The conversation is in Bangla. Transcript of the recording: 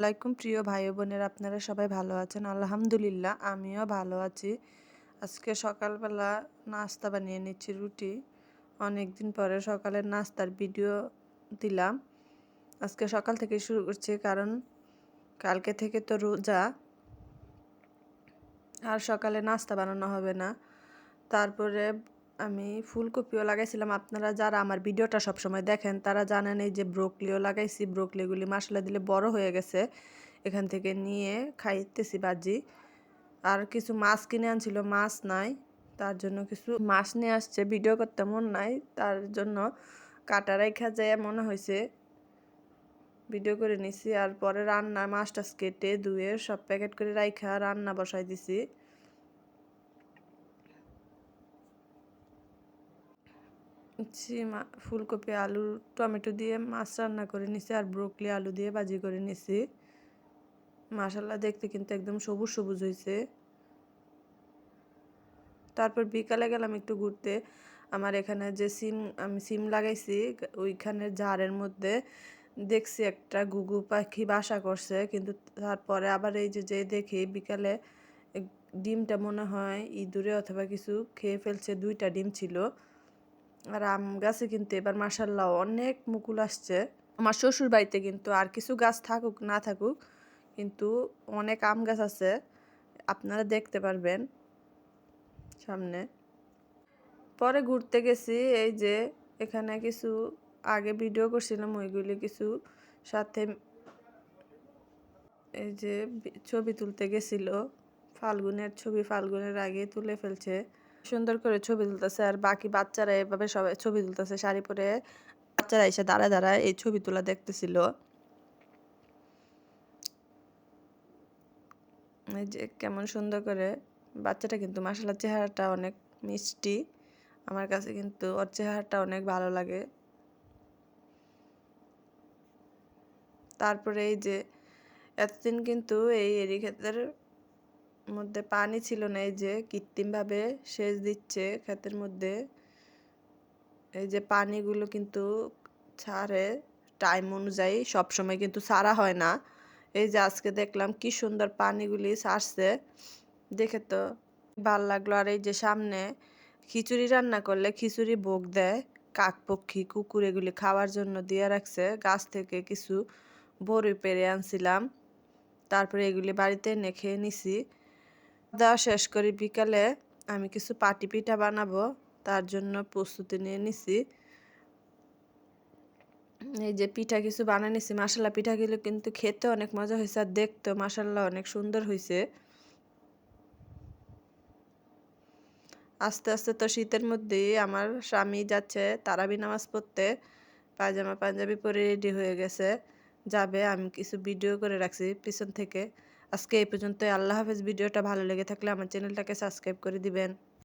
আলাইকুম প্রিয় ভাই ও বোনেরা, আপনারা সবাই ভালো আছেন? আলহামদুলিল্লাহ, আমিও ভালো আছি। আজকে সকালবেলা নাস্তা বানিয়ে নিচ্ছি, রুটি। অনেকদিন পরে সকালের নাস্তার ভিডিও দিলাম। আজকে সকাল থেকে শুরু করছি, কারণ কালকে থেকে তো রোজা, আর সকালে নাস্তা বানানো হবে না। তারপরে আমি ফুলকপিও লাগাইছিলাম। আপনারা যারা আমার ভিডিওটা সবসময় দেখেন তারা জানেন, এই যে ব্রোকলিও লাগাইছি। ব্রোকলিগুলি মাসালা দিলে বড় হয়ে গেছে, এখান থেকে নিয়ে খাইতেছি ভাজি। আর কিছু মাছ কিনে আনছিল, মাছ নাই, তার জন্য কিছু মাছ নিয়ে আসছে। ভিডিও করতে মন নাই, তার জন্য কাটা রাইখা যায় মনে হয়েছে ভিডিও করে নিছি। আর পরে রান্না মাছ টাছ কেটে ধুয়ে সব প্যাকেট করে রাইখা রান্না বসাই দিছি। ফুলকপি আলু টমেটো দিয়ে মাছ রান্না করে নিছি, আর ব্রোকলি আলু দিয়ে ভাজি করে নিছি। মাশাল্লাহ, দেখতে কিন্তু একদম সবুজ সবুজ হয়েছে। তারপর বিকালে গেলাম একটু ঘুরতে। আমার এখানে যে আমি সিম লাগাইছি, ওইখানে ঝাড়ের মধ্যে দেখছি একটা ঘুঘু পাখি বাসা করছে। কিন্তু তারপরে আবার এই যে দেখি বিকালে ডিমটা মনে হয় ইঁদুরে অথবা কিছু খেয়ে ফেলছে। 2টা ডিম ছিল। আর আম গাছে কিন্তু এবার মাশাল্লাহ অনেক মুকুল আসছে। আমার শ্বশুর বাড়িতে কিন্তু আর কিছু গাছ থাকুক না থাকুক, কিন্তু অনেক আম গাছ আছে, আপনারা দেখতে পারবেন সামনে। পরে ঘুরতে গেছি, এই যে এখানে কিছু আগে ভিডিও করছিলাম, ওইগুলি কিছু সাথে এই যে ছবি তুলতে গেছিল। ফাল্গুনের ছবি ফাল্গুনের আগে তুলে ফেলছে, সুন্দর করে ছবি তুলতেছে। আর বাকি বাচ্চারা এভাবে সবাই ছবি তুলতেছে শাড়ি পরে। বাচ্চারা এসে দাঁড়ায় দাঁড়ায় এই ছবি তোলা দেখতেছিল। এই যে কেমন সুন্দর করে বাচ্চাটা, কিন্তু মাশাআল্লাহ চেহারাটা অনেক মিষ্টি। আমার কাছে কিন্তু ওর চেহারাটা অনেক ভালো লাগে। তারপরে এই যে এতদিন কিন্তু এই এরি ক্ষেতের মধ্যে পানি ছিল না, এই যে কৃত্রিমভাবে সেচ দিচ্ছে ক্ষেতের মধ্যে। এই যে পানিগুলো কিন্তু ছাড়ে টাইম অনুযায়ী, সবসময় কিন্তু ছাড়া হয় না। এই যে আজকে দেখলাম কি সুন্দর পানিগুলি ছাড়ছে, দেখে তো ভাল লাগলো। আর এই যে সামনে খিচুড়ি রান্না করলে খিচুড়ি ভোগ দেয় কাকপক্ষী কুকুর, এগুলি খাওয়ার জন্য দিয়ে রাখছে। গাছ থেকে কিছু বড়ি পেরে আনছিলাম, তারপরে এগুলি বাড়িতে এনে খেয়ে নিছি। দেওয়া শেষ করি বিকালে আমি কিছু পাটি পিঠা বানাবো, তার জন্য প্রস্তুতি নিয়ে নিছি। এই যে পিঠা কিছু বানিয়ে নিছি। মাশাল্লাহ, পিঠাগুলো কিন্তু খেতে অনেক মজা হয়েছে, আর দেখতেও মাশাল্লাহ অনেক সুন্দর হয়েছে। আস্তে আস্তে তো শীতের মধ্যেই আমার স্বামী যাচ্ছে তারাবি নামাজ পড়তে, পায়জামা পাঞ্জাবি পরে রেডি হয়ে গেছে, যাবে। আমি কিছু ভিডিও করে রাখছি পিছন থেকে। আজকে এই পর্যন্ত। আল্লাহ হাফেজ। ভিডিওটা ভালো লেগে থাকলে আমার চ্যানেলটাকে সাবস্ক্রাইব করে দিবেন।